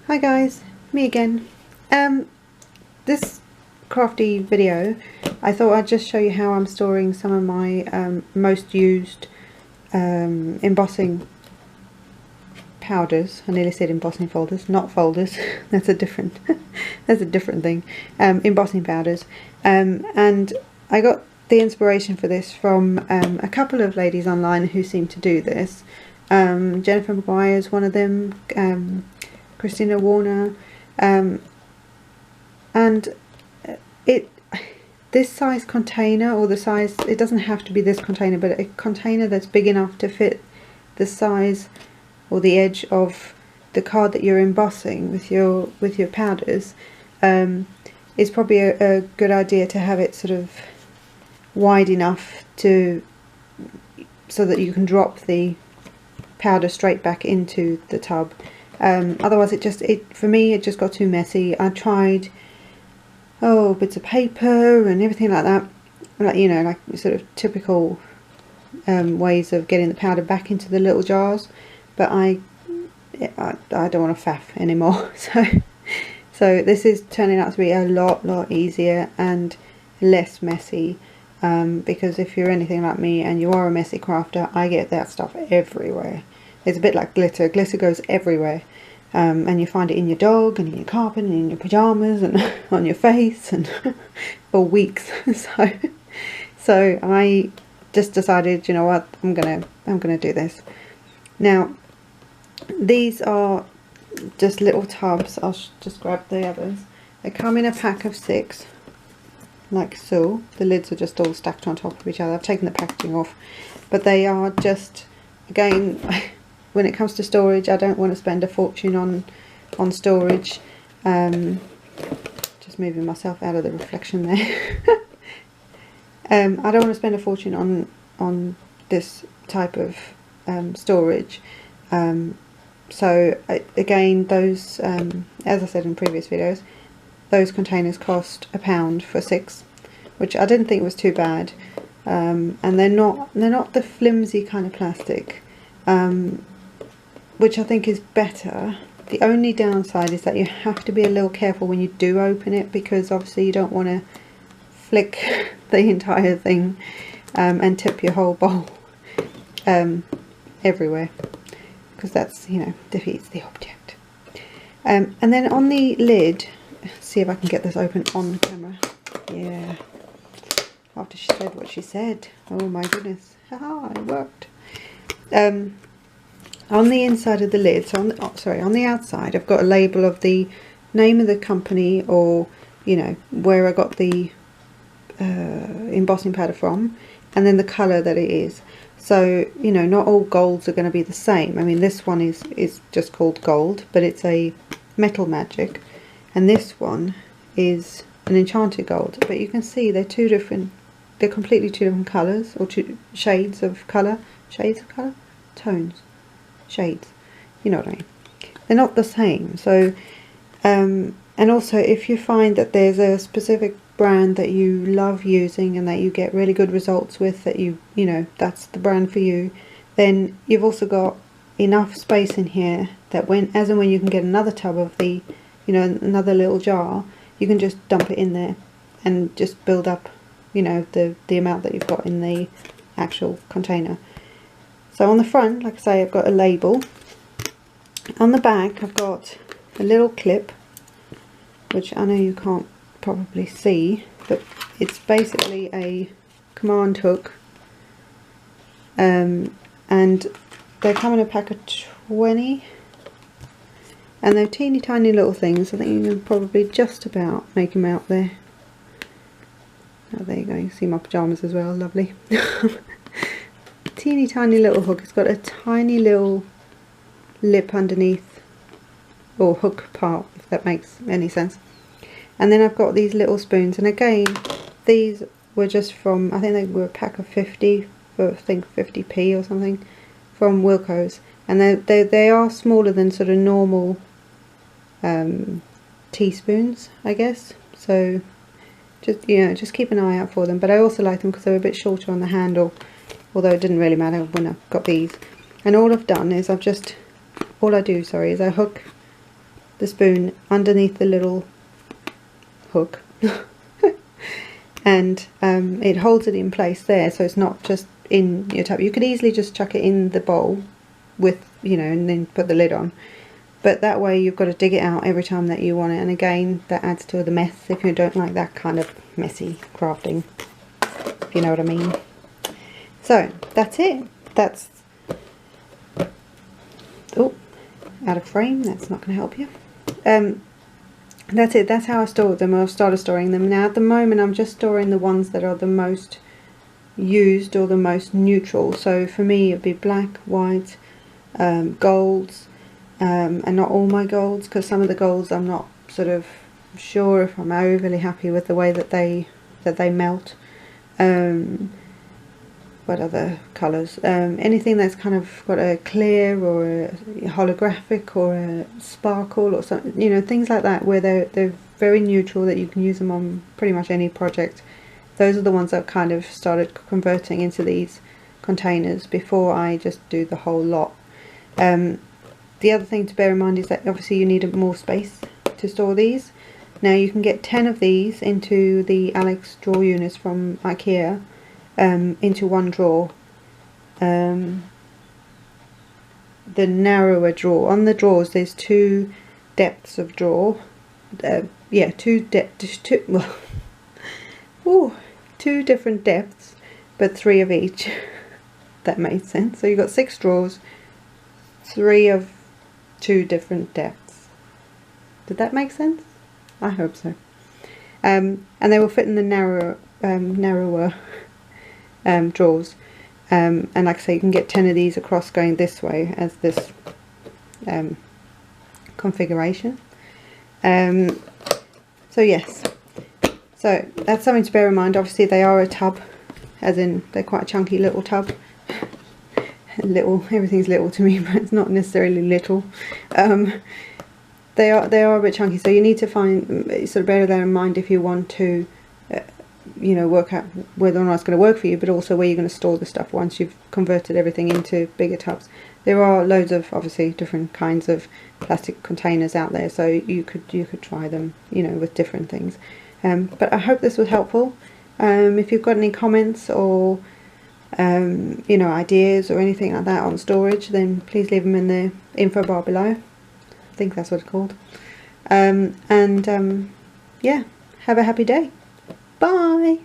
Hi guys, me again. This crafty video, I thought I'd just show you how I'm storing some of my most used embossing powders. I nearly said embossing folders, not folders. That's a different thing. Embossing powders, and I got the inspiration for this from a couple of ladies online who seem to do this. Jennifer Maguire is one of them. Christina Warner, and this size container, or the size, it doesn't have to be this container, but a container that's big enough to fit the size or the edge of the card that you're embossing with your powders, is probably a good idea to have it sort of wide enough so that you can drop the powder straight back into the tub. Otherwise for me it just got too messy. I tried bits of paper and everything like that, like, you know, like sort of typical ways of getting the powder back into the little jars, but I don't want to faff anymore. So this is turning out to be a lot easier and less messy, because if you're anything like me and you are a messy crafter, I get that stuff everywhere. It's a bit like glitter. Glitter goes everywhere, and you find it in your dog and in your carpet and in your pyjamas and on your face and for weeks. So I just decided, you know what, I'm gonna do this. Now these are just little tubs. I'll just grab the others. They come in a pack of 6, like so. The lids are just all stacked on top of each other. I've taken the packaging off, but they are just, again, when it comes to storage, I don't want to spend a fortune on storage. Just moving myself out of the reflection there. I don't want to spend a fortune on this type of storage. So again, those, as I said in previous videos, those containers cost £1 for 6, which I didn't think was too bad. And they're not the flimsy kind of plastic, which I think is better. The only downside is that you have to be a little careful when you do open it, because obviously you don't want to flick the entire thing and tip your whole bowl everywhere, because that's, you know, defeats the object. And then on the lid, see if I can get this open on camera. Yeah, after she said what she said. Oh my goodness, haha, it worked. On the inside of the lid, so on the outside, I've got a label of the name of the company, or, you know, where I got the embossing powder from, and then the colour that it is. So, you know, not all golds are going to be the same. I mean, this one is just called gold, but it's a metal magic, and this one is an enchanted gold. But you can see they're completely two different colours, or two shades of colour. Tones. Shades, you know what I mean. They're not the same. So and also, if you find that there's a specific brand that you love using and that you get really good results with, that you know that's the brand for you, then you've also got enough space in here that as and when you can get another tub of the, you know, another little jar, you can just dump it in there and just build up, you know, the amount that you've got in the actual container. So on the front, like I say, I've got a label. On the back, I've got a little clip, which I know you can't probably see, but it's basically a command hook. And they come in a pack of 20. And they're teeny tiny little things. I think you can probably just about make them out there. Oh, there you go. You can see my pyjamas as well. Lovely. Teeny tiny little hook. It's got a tiny little lip underneath, or hook part, if that makes any sense. And then I've got these little spoons, and again, these were just from, I think they were a pack of 50 for, I think 50p or something, from Wilko's, and they are smaller than sort of normal teaspoons, I guess. So just, you know, just keep an eye out for them. But I also like them because they're a bit shorter on the handle, although it didn't really matter when I got these. And all I've done is all I do is I hook the spoon underneath the little hook and it holds it in place there, so it's not just in your tub. You could easily just chuck it in the bowl with, you know, and then put the lid on, but that way you've got to dig it out every time that you want it, and again that adds to the mess if you don't like that kind of messy crafting, if you know what I mean. So that's it. That's, oh, out of frame, that's not going to help you. That's it. That's how I stored them. I've started storing them. Now at the moment I'm just storing the ones that are the most used or the most neutral. So for me it'd be black, white, golds, and not all my golds, because some of the golds I'm not sort of sure if I'm overly happy with the way that they melt. What other colours? Anything that's kind of got a clear or a holographic or a sparkle or something, you know, things like that where they're very neutral, that you can use them on pretty much any project. Those are the ones I've kind of started converting into these containers before I just do the whole lot. The other thing to bear in mind is that obviously you need more space to store these. Now you can get 10 of these into the Alex drawer units from IKEA. Into one drawer, the narrower drawer. On the drawers there's two depths of drawer, yeah, two different depths, but 3 of each. That made sense. So you've got 6 drawers, 3 of 2 different depths. Did that make sense? I hope so. And they will fit in the narrower drawers, and like I say, you can get 10 of these across going this way as this configuration. So yes, so that's something to bear in mind. Obviously they are a tub, as in they're quite a chunky little tub. Little, everything's little to me, but it's not necessarily little. They are a bit chunky, so you need to find, sort of bear that in mind if you want to you know, work out whether or not it's going to work for you, but also where you're going to store the stuff once you've converted everything into bigger tubs. There are loads of obviously different kinds of plastic containers out there, so you could try them, you know, with different things. But I hope this was helpful. If you've got any comments or you know, ideas or anything like that on storage, then please leave them in the info bar below. I think that's what it's called. Yeah, have a happy day. Bye!